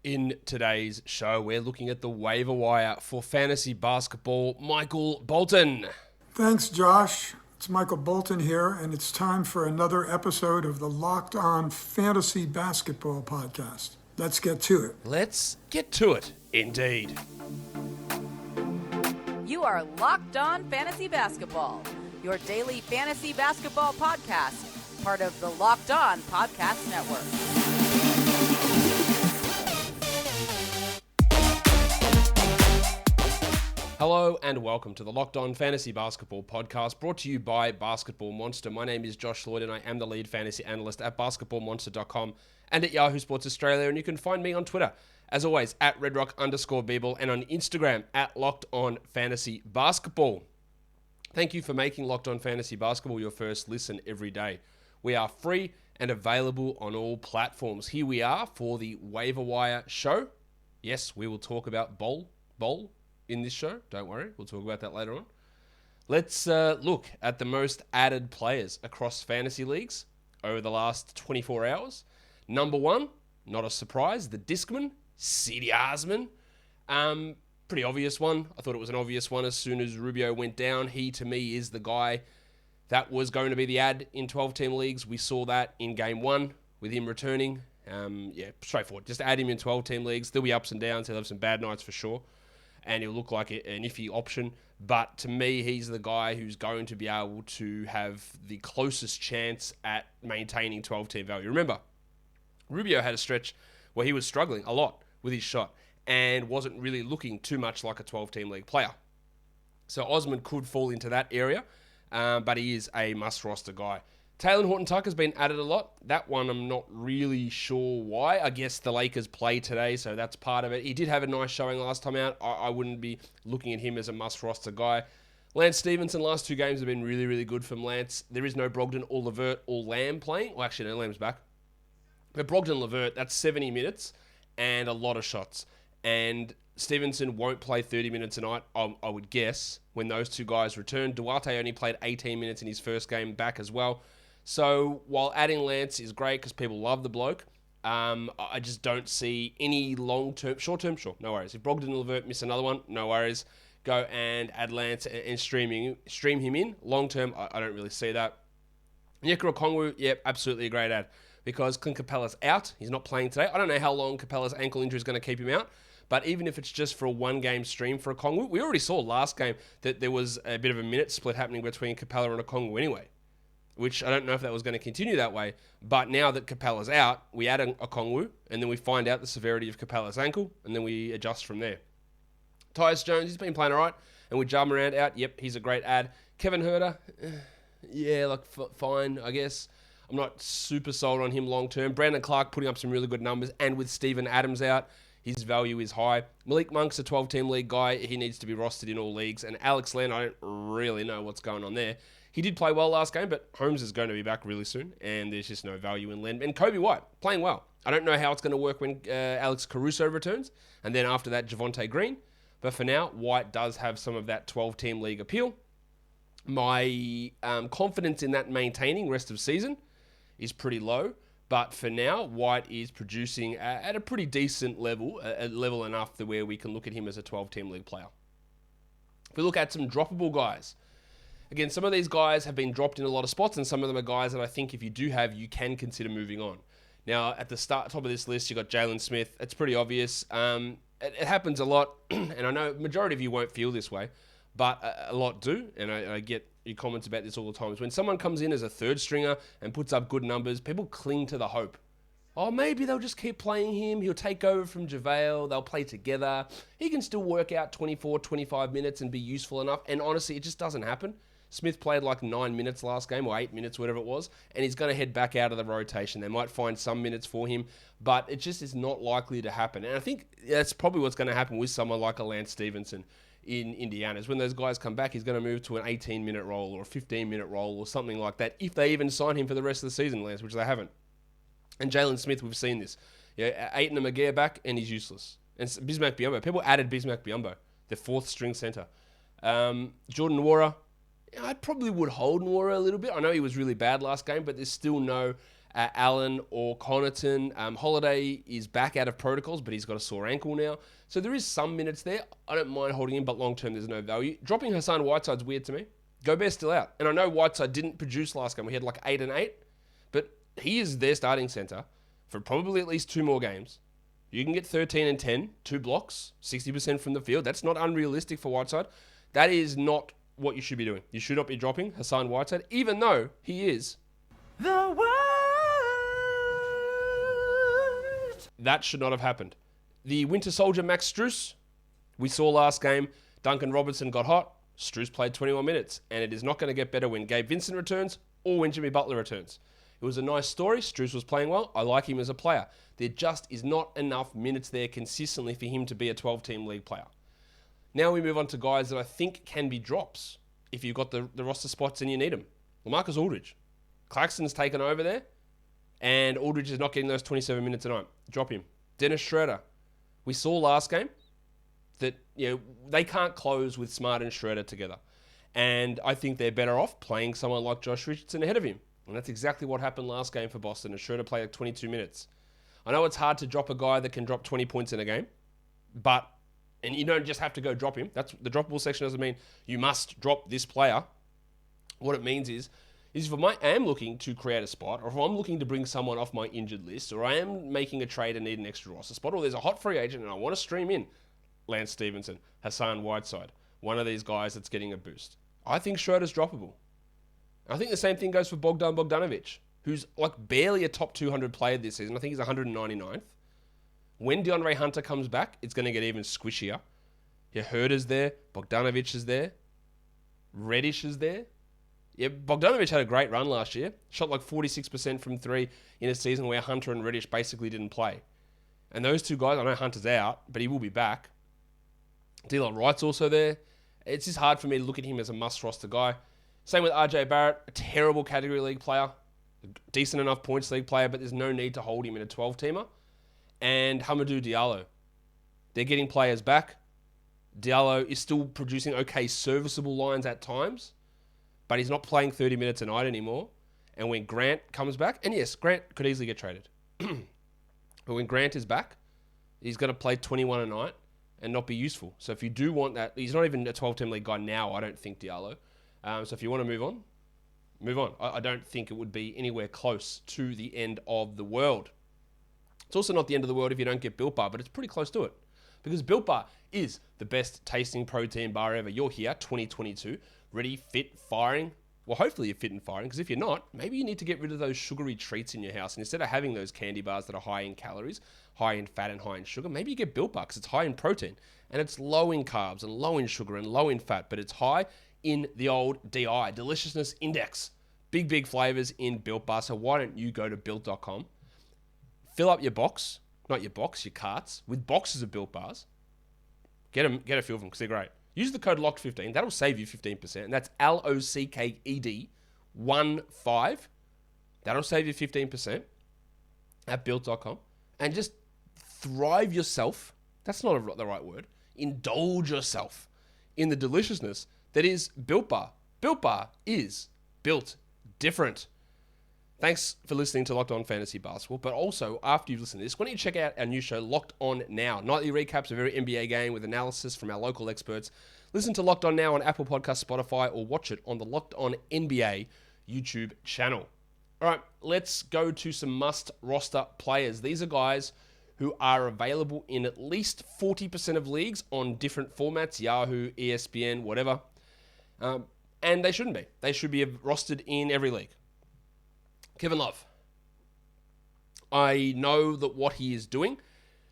In today's show, we're looking at the waiver wire for fantasy basketball. Michael Bolton. Thanks, Josh. It's Michael Bolton here, and it's time for another episode of the Locked On Fantasy Basketball Podcast. Let's get to it. Let's get to it, indeed. You are Locked On Fantasy Basketball, your daily fantasy basketball podcast, part of the Locked On Podcast Network. Hello and welcome to the Locked On Fantasy Basketball Podcast, brought to you by Basketball Monster. My name is Josh Lloyd and I am the lead fantasy analyst at basketballmonster.com and at Yahoo Sports Australia, and you can find me on Twitter, as always, at redrock_bball, and on Instagram at Locked On Fantasy Basketball. Thank you for making Locked On Fantasy Basketball your first listen every day. We are free and available on all platforms. Here we are for the Waiver Wire show. Yes, we will talk about Bol Bol in this show. Don't worry, we'll talk about that later on. Let's look at the most added players across fantasy leagues over the last 24 hours. Number one, not a surprise, the Discman, Cedi Osman. Pretty obvious one. I thought it was an obvious one as soon as Rubio went down. He, to me, is the guy that was going to be the ad in 12-team leagues. We saw that in game one with him returning. Straightforward. Just add him in 12-team leagues. There'll be ups and downs. He'll have some bad nights for sure, and he'll look like an iffy option. But to me, he's the guy who's going to be able to have the closest chance at maintaining 12-team value. Remember, Rubio had a stretch where he was struggling a lot with his shot and wasn't really looking too much like a 12-team league player. So Osman could fall into that area, but he is a must-roster guy. Taylor Horton-Tucker's been added a lot. That one I'm not really sure why. I guess the Lakers play today, so that's part of it. He did have a nice showing last time out. I wouldn't be looking at him as a must-roster guy. Lance Stevenson, last two games have been really, really good from Lance. There is no Brogdon or LeVert or Lamb playing. Well, actually, no, Lamb's back. But Brogdon, LeVert, that's 70 minutes and a lot of shots. And Stevenson won't play 30 minutes a night, I would guess, when those two guys return. Duarte only played 18 minutes in his first game back as well. So while adding Lance is great because people love the bloke, I just don't see any long-term, short-term, sure, no worries. If Brogdon and LeVert miss another one, no worries. Go and add Lance and stream him in. Long-term, I don't really see that. Onyeka Okongwu, yep, absolutely a great ad because Clint Capella's out. He's not playing today. I don't know how long Capella's ankle injury is going to keep him out, but even if it's just for a one-game stream for Okongwu, we already saw last game that there was a bit of a minute split happening between Capella and Okongwu anyway, which I don't know if that was going to continue that way. But now that Capella's out, we add Okongwu, and then we find out the severity of Capella's ankle, and then we adjust from there. Tyus Jones, he's been playing all right, and with Ja Morant out, yep, he's a great ad. Kevin Huerter, fine, I guess. I'm not super sold on him long-term. Brandon Clark putting up some really good numbers, and with Steven Adams out, his value is high. Malik Monk's a 12-team league guy. He needs to be rostered in all leagues. And Alex Len, I don't really know what's going on there. He did play well last game, but Holmes is going to be back really soon, and there's just no value in Len. And Kobe White, playing well. I don't know how it's going to work when Alex Caruso returns, and then after that, Javonte Green. But for now, White does have some of that 12-team league appeal. My confidence in that maintaining rest of season is pretty low. But for now, White is producing at a pretty decent level, a level enough that where we can look at him as a 12-team league player. If we look at some droppable guys, again, some of these guys have been dropped in a lot of spots, and some of them are guys that I think if you do have, you can consider moving on. Now, at the top of this list, you've got Jalen Smith. It's pretty obvious. It happens a lot, and I know majority of you won't feel this way, but a lot do, and I get your comments about this all the time. When someone comes in as a third stringer and puts up good numbers, people cling to the hope. Oh, maybe they'll just keep playing him. He'll take over from JaVale. They'll play together. He can still work out 24, 25 minutes and be useful enough. And honestly, it just doesn't happen. Smith played like 9 minutes last game, or 8 minutes, whatever it was, and he's going to head back out of the rotation. They might find some minutes for him, but it just is not likely to happen. And I think that's probably what's going to happen with someone like a Lance Stevenson in Indiana, is when those guys come back, he's going to move to an 18-minute role or a 15-minute role or something like that, if they even sign him for the rest of the season, Lance, which they haven't. And Jalen Smith, we've seen this. Aiton and McGee back, and he's useless. And Bismack Biyombo, people added Bismack Biyombo, the fourth string center. Jordan Nwora, I probably would hold Nwora a little bit. I know he was really bad last game, but there's still no Allen or Connaughton. Holiday is back out of protocols, but he's got a sore ankle now. So there is some minutes there. I don't mind holding him, but long-term there's no value. Dropping Hassan Whiteside's weird to me. Gobert's still out. And I know Whiteside didn't produce last game. We had like 8 and 8. But he is their starting center for probably at least 2 more games. You can get 13 and 10, 2 blocks, 60% from the field. That's not unrealistic for Whiteside. That is not what you should be doing. You should not be dropping Hassan Whiteside, even though he is the world. That should not have happened. The Winter Soldier Max Strus, we saw last game, Duncan Robertson got hot, Strus played 21 minutes, and it is not going to get better when Gabe Vincent returns or when Jimmy Butler returns. It was a nice story. Strus was playing well. I like him as a player. There just is not enough minutes there consistently for him to be a 12-team league player. Now we move on to guys that I think can be drops if you've got the roster spots and you need them. LaMarcus Aldridge. Claxton's taken over there, and Aldridge is not getting those 27 minutes a night. Drop him. Dennis Schroeder. We saw last game that they can't close with Smart and Schroeder together. And I think they're better off playing someone like Josh Richardson ahead of him. And that's exactly what happened last game for Boston, and Schroeder played like 22 minutes. I know it's hard to drop a guy that can drop 20 points in a game, and you don't just have to go drop him. That's the droppable section doesn't mean you must drop this player. What it means is if I am looking to create a spot, or if I'm looking to bring someone off my injured list, or I am making a trade and need an extra roster spot, or there's a hot free agent and I want to stream in Lance Stevenson, Hassan Whiteside, one of these guys that's getting a boost. I think Schroeder's droppable. I think the same thing goes for Bogdan Bogdanovic, who's like barely a top 200 player this season. I think he's 199th. When DeAndre Hunter comes back, it's going to get even squishier. Yeah, Herder's there. Bogdanovic is there. Reddish is there. Yeah, Bogdanovic had a great run last year. Shot like 46% from 3 in a season where Hunter and Reddish basically didn't play. And those 2 guys, I know Hunter's out, but he will be back. Delon Wright's also there. It's just hard for me to look at him as a must-roster guy. Same with RJ Barrett, a terrible category league player. Decent enough points league player, but there's no need to hold him in a 12-teamer. And Hamidou Diallo. They're getting players back. Diallo is still producing okay, serviceable lines at times, but he's not playing 30 minutes a night anymore. And when Grant comes back, and yes, Grant could easily get traded. But when Grant is back, he's going to play 21 a night and not be useful. So if you do want that, he's not even a 12-team league guy now, I don't think, Diallo. So if you want to move on, move on. I don't think it would be anywhere close to the end of the world. It's also not the end of the world if you don't get Built Bar, but it's pretty close to it. Because Built Bar is the best tasting protein bar ever. You're here, 2022, ready, fit, firing. Well, hopefully you're fit and firing, because if you're not, maybe you need to get rid of those sugary treats in your house. And instead of having those candy bars that are high in calories, high in fat and high in sugar, maybe you get Built Bar because it's high in protein. And it's low in carbs and low in sugar and low in fat, but it's high in the old DI, Deliciousness Index. Big flavors in Built Bar. So why don't you go to Built.com, fill up your box, not your box, your carts, with boxes of Built Bars. Get a few of them because they're great. Use the code LOCKED15. That'll save you 15%. And that's LOCKED 15. That'll save you 15% at Built.com. And just thrive yourself. That's not the right word. Indulge yourself in the deliciousness that is Built Bar. Built Bar is built different. Thanks for listening to Locked On Fantasy Basketball. But also, after you've listened to this, why don't you check out our new show, Locked On Now. Nightly recaps of every NBA game with analysis from our local experts. Listen to Locked On Now on Apple Podcasts, Spotify, or watch it on the Locked On NBA YouTube channel. All right, let's go to some must-roster players. These are guys who are available in at least 40% of leagues on different formats, Yahoo, ESPN, whatever. And they shouldn't be. They should be rostered in every league. Kevin Love. I know that what he is doing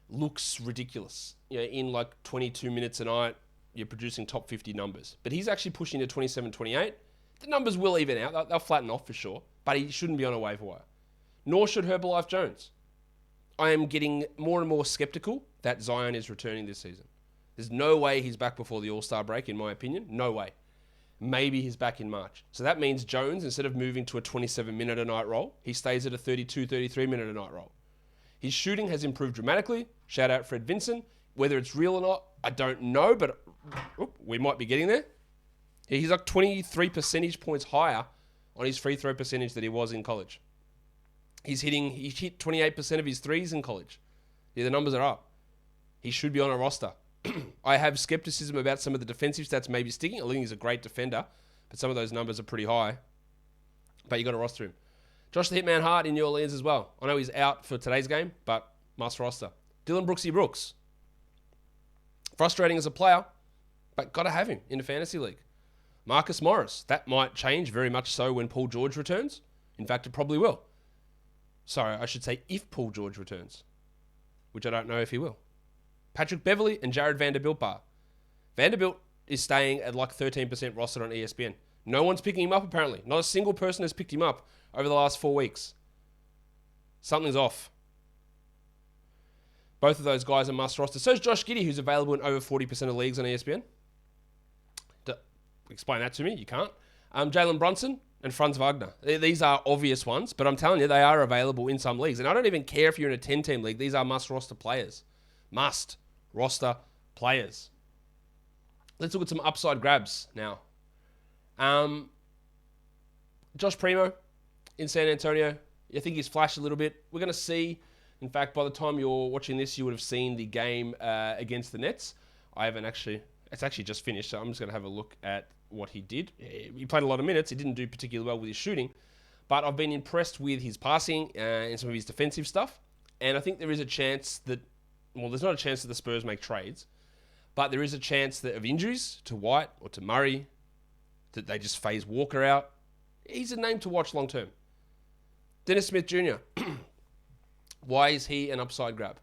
looks ridiculous. In like 22 minutes a night, you're producing top 50 numbers. But he's actually pushing to 27, 28. The numbers will even out. They'll flatten off for sure. But he shouldn't be on a waiver wire. Nor should Herbalife Jones. I am getting more and more skeptical that Zion is returning this season. There's no way he's back before the All-Star break, in my opinion. No way. Maybe he's back in March. So that means Jones, instead of moving to a 27-minute-a-night role, he stays at a 32, 33-minute-a-night role. His shooting has improved dramatically. Shout out Fred Vinson. Whether it's real or not, I don't know, but we might be getting there. He's like 23 percentage points higher on his free throw percentage than he was in college. He hit 28% of his threes in college. Yeah, the numbers are up. He should be on a roster. I have skepticism about some of the defensive stats maybe sticking. I think he's a great defender, but some of those numbers are pretty high. But you got to roster him. Josh the Hitman Hart in New Orleans as well. I know he's out for today's game, but must roster. Dylan Brooksy Brooks. Frustrating as a player, but got to have him in a fantasy league. Marcus Morris. That might change very much so when Paul George returns. In fact, it probably will. Sorry, I should say if Paul George returns, which I don't know if he will. Patrick Beverley and Jared Vanderbilt bar. Vanderbilt is staying at like 13% rostered on ESPN. No one's picking him up apparently. Not a single person has picked him up over the last 4 weeks. Something's off. Both of those guys are must roster. So is Josh Giddey, who's available in over 40% of leagues on ESPN. Explain that to me. You can't. Jalen Brunson and Franz Wagner. These are obvious ones, but I'm telling you, they are available in some leagues. And I don't even care if you're in a 10-team league. These are must roster players. Must roster players. Let's look at some upside grabs now. Josh Primo in San Antonio. I think he's flashed a little bit. We're going to see. In fact, by the time you're watching this, you would have seen the game against the Nets. It's actually just finished, so I'm just going to have a look at what he did. He played a lot of minutes. He didn't do particularly well with his shooting, but I've been impressed with his passing and some of his defensive stuff. And I think there is a chance that, well, there's not a chance that the Spurs make trades, but there is a chance that of injuries to White or to Murray, that they just phase Walker out. He's a name to watch long term. Dennis Smith Jr. Why is he an upside grab?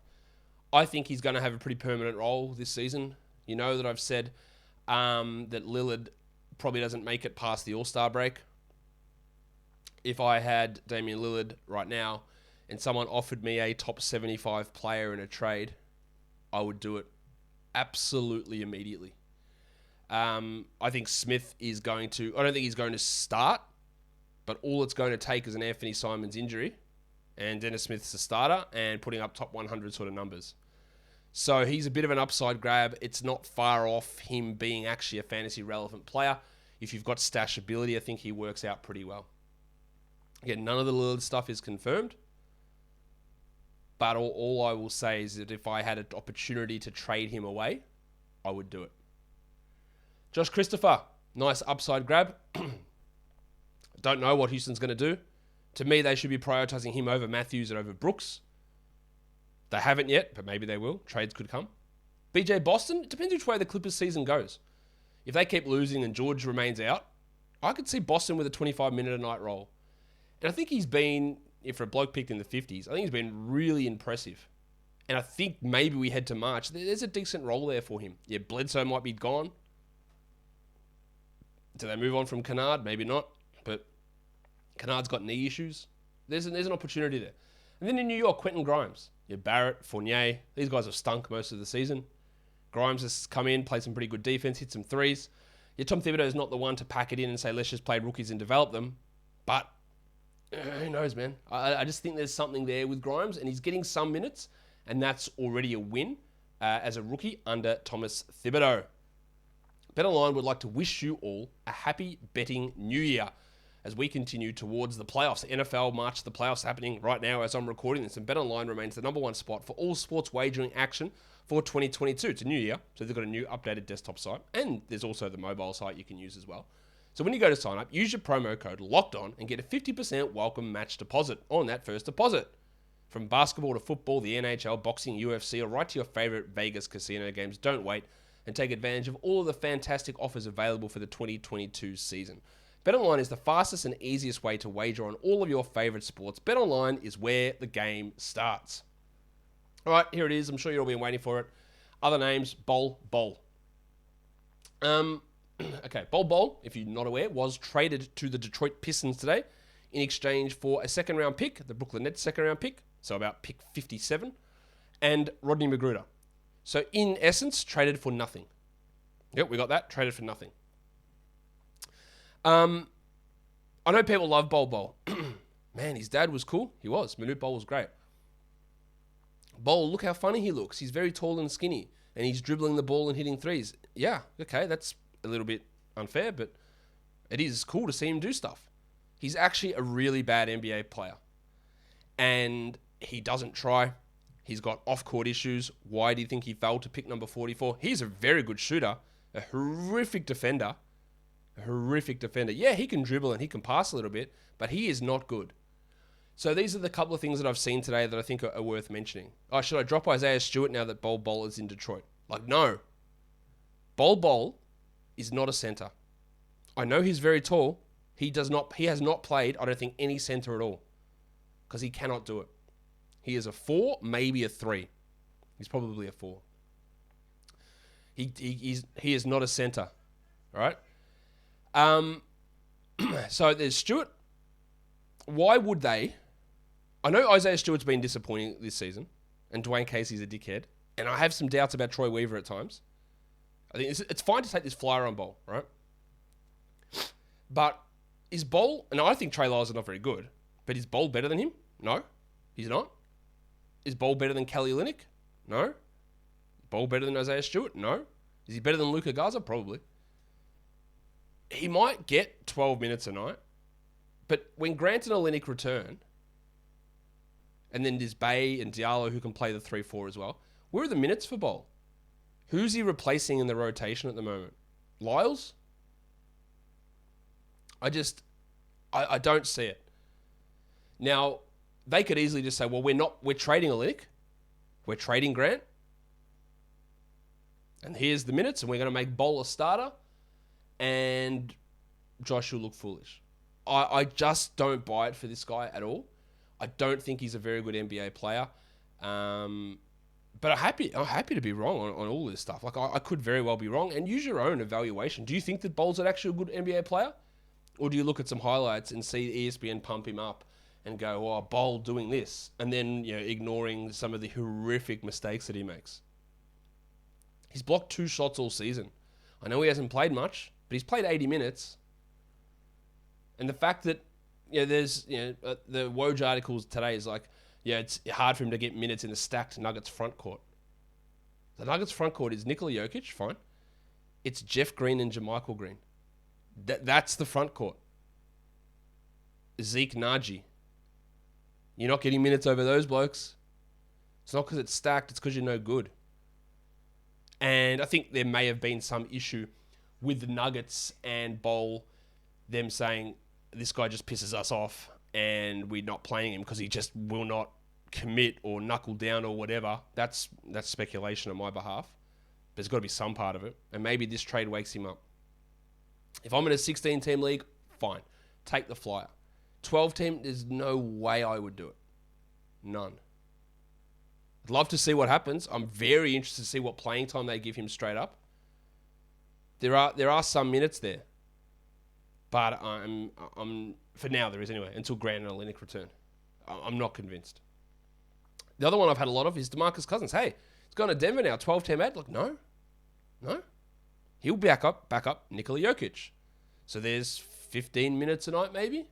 I think he's going to have a pretty permanent role this season. You know that I've said that Lillard probably doesn't make it past the All-Star break. If I had Damian Lillard right now and someone offered me a top 75 player in a trade, I would do it absolutely immediately. I think Smith is going to... I don't think he's going to start, but all it's going to take is an Anthony Simons injury and Dennis Smith's the starter and putting up top 100 sort of numbers. So he's a bit of an upside grab. It's not far off him being actually a fantasy relevant player. If you've got stash ability, I think he works out pretty well. Again, none of the Lillard stuff is confirmed. But all I will say is that if I had an opportunity to trade him away, I would do it. Josh Christopher, nice upside grab. Don't know what Houston's going to do. To me, they should be prioritizing him over Matthews and over Brooks. They haven't yet, but maybe they will. Trades could come. BJ Boston, it depends which way the Clippers season goes. If they keep losing and George remains out, I could see Boston with a 25-minute-a-night role. And I think he's been, if for a bloke picked in the 50s, I think he's been really impressive. And I think maybe we head to March. There's a decent role there for him. Yeah, Bledsoe might be gone. Do they move on from Kennard? Maybe not. But Kennard's got knee issues. There's an opportunity there. And then in New York, Quentin Grimes. Yeah, Barrett, Fournier. These guys have stunk most of the season. Grimes has come in, played some pretty good defense, hit some threes. Yeah, Tom Thibodeau is not the one to pack it in and say, let's just play rookies and develop them. But who knows, man? I just think there's something there with Grimes, and he's getting some minutes, and that's already a win as a rookie under Thomas Thibodeau. BetOnline would like to wish you all a happy betting new year as we continue towards the playoffs. The NFL March to the playoffs happening right now as I'm recording this, and BetOnline remains the number one spot for all sports wagering action for 2022. It's a new year, so they've got a new updated desktop site, and there's also the mobile site you can use as well. So when you go to sign up, use your promo code LOCKEDON and get a 50% welcome match deposit on that first deposit. From basketball to football, the NHL, boxing, UFC, or right to your favorite Vegas casino games, don't wait and take advantage of all of the fantastic offers available for the 2022 season. BetOnline is the fastest and easiest way to wager on all of your favorite sports. BetOnline is where the game starts. All right, here it is. I'm sure you've all been waiting for it. Other names, Bol Bol. Okay, Bol Bol, if you're not aware, was traded to the Detroit Pistons today in exchange for a second-round pick, the Brooklyn Nets second-round pick, so about pick 57, and Rodney McGruder. So in essence, traded for nothing. Yep, we got that. Traded for nothing. I know people love Bol Bol. Man, his dad was cool. He was. Manute Bol was great. Bol, look how funny he looks. He's very tall and skinny, and he's dribbling the ball and hitting threes. Yeah, okay, that's a little bit unfair, but it is cool to see him do stuff. He's actually a really bad NBA player. and he doesn't try. He's got off-court issues. Why do you think he fell to pick number 44? He's a very good shooter, a horrific defender. Yeah, he can dribble and he can pass a little bit, but he is not good. So these are the couple of things that I've seen today that I think are worth mentioning. Oh, should I drop Isaiah Stewart now that Bol Bol is in Detroit? Like, no. Bol Bol is not a center. I know he's very tall. He has not played, I don't think, any center at all. Because he cannot do it. He is a 4, maybe a 3. He's probably a 4. He is not a center. All right? So there's Stewart. Why would they? I know Isaiah Stewart's been disappointing this season, and Dwayne Casey's a dickhead, and I have some doubts about Troy Weaver at times. I think it's fine to take this flyer on Bol, right? But is Bol, and I think Trey Lyles is not very good, but is Bol better than him? No, he's not. Is Bol better than Kelly Olynyk? No. Is Bol better than Isaiah Stewart? No. Is he better than Luka Garza? Probably. He might get 12 minutes a night, but when Grant and Olynyk return, and then there's Bay and Diallo who can play the 3-4 as well, where are the minutes for Bol? Who's he replacing in the rotation at the moment? Lyles? I don't see it. Now, they could easily just say, well, we're trading Olynyk, we're trading Grant, and here's the minutes, and we're going to make Bol a starter, and Josh will look foolish. I just don't buy it for this guy at all. I don't think he's a very good NBA player. But I'm happy to be wrong on all this stuff. Like, I could very well be wrong, and use your own evaluation. Do you think that Bol's actually a good NBA player? Or do you look at some highlights and see ESPN pump him up and go, oh, Bol doing this, and then ignoring some of the horrific mistakes that he makes? He's blocked 2 shots all season. I know he hasn't played much, but he's played 80 minutes. And the fact that there's the Woj articles today is like, it's hard for him to get minutes in the stacked Nuggets front court. The Nuggets front court is Nikola Jokic, fine. It's Jeff Green and JaMychal Green. That's the front court. Zeke Naji. You're not getting minutes over those blokes. It's not because it's stacked, it's because you're no good. And I think there may have been some issue with the Nuggets and Bol, them saying, this guy just pisses us off and we're not playing him because he just will not commit or knuckle down or whatever. That's speculation on my behalf. There's got to be some part of it. And maybe this trade wakes him up. If I'm in a 16-team league, fine. Take the flyer. 12-team, there's no way I would do it. None. I'd love to see what happens. I'm very interested to see what playing time they give him straight up. There are some minutes there. But I'm for now there is anyway, until Grant and Olynyk return. I'm not convinced. The other one I've had a lot of is DeMarcus Cousins. Hey, he's gone to Denver now, 12-team ad. Look, no. He'll back up Nikola Jokic. So there's 15 minutes a night maybe?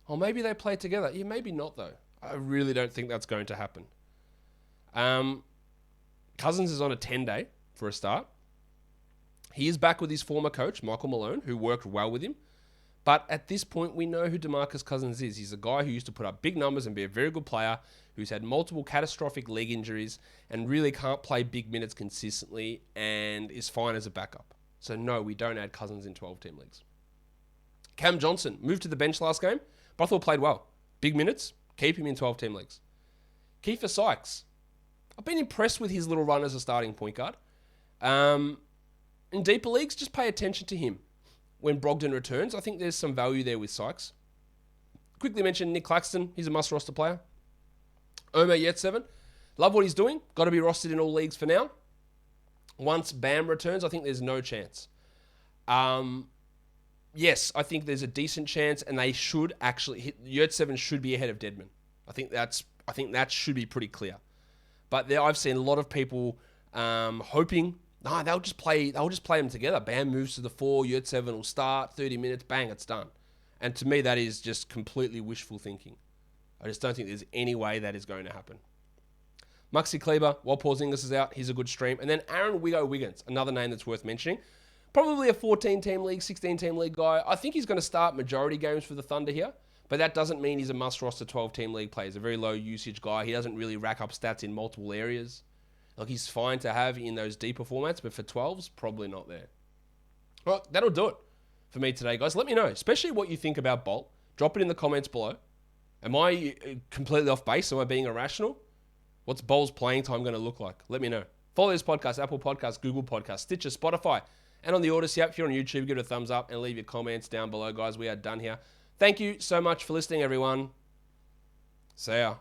Or maybe they play together. Yeah, maybe not though. I really don't think that's going to happen. Cousins is on a 10-day for a start. He is back with his former coach, Michael Malone, who worked well with him. But at this point, we know who DeMarcus Cousins is. He's a guy who used to put up big numbers and be a very good player, who's had multiple catastrophic leg injuries and really can't play big minutes consistently and is fine as a backup. So no, we don't add Cousins in 12-team leagues. Cam Johnson moved to the bench last game, but I thought played well. Big minutes, keep him in 12-team leagues. Kiefer Sykes. I've been impressed with his little run as a starting point guard. In deeper leagues, just pay attention to him. When Brogdon returns, I think there's some value there with Sykes. Quickly mention Nick Claxton. He's a must-roster player. Omer Yurtseven. Love what he's doing. Got to be rostered in all leagues for now. Once Bam returns, I think there's no chance. Yes, I think there's a decent chance, and they should actually hit. Yurtseven should be ahead of Deadman. I think that should be pretty clear. But I've seen a lot of people hoping. No, they'll just play them together. Bam moves to the 4, Yurtseven will start, 30 minutes, bang, it's done. And to me, that is just completely wishful thinking. I just don't think there's any way that is going to happen. Maxi Kleber, while Porzingis is out, he's a good stream. And then Aaron Wiggins, another name that's worth mentioning. Probably a 14-team league, 16-team league guy. I think he's going to start majority games for the Thunder here. But that doesn't mean he's a must-roster 12-team league player. He's a very low-usage guy. He doesn't really rack up stats in multiple areas. Like, he's fine to have in those deeper formats, but for 12s, probably not there. Well, that'll do it for me today, guys. Let me know, especially what you think about Bol. Drop it in the comments below. Am I completely off base? Am I being irrational? What's Bol's playing time going to look like? Let me know. Follow this podcast, Apple Podcasts, Google Podcasts, Stitcher, Spotify, and on the Odyssey app. If you're on YouTube, give it a thumbs up and leave your comments down below, guys. We are done here. Thank you so much for listening, everyone. See ya.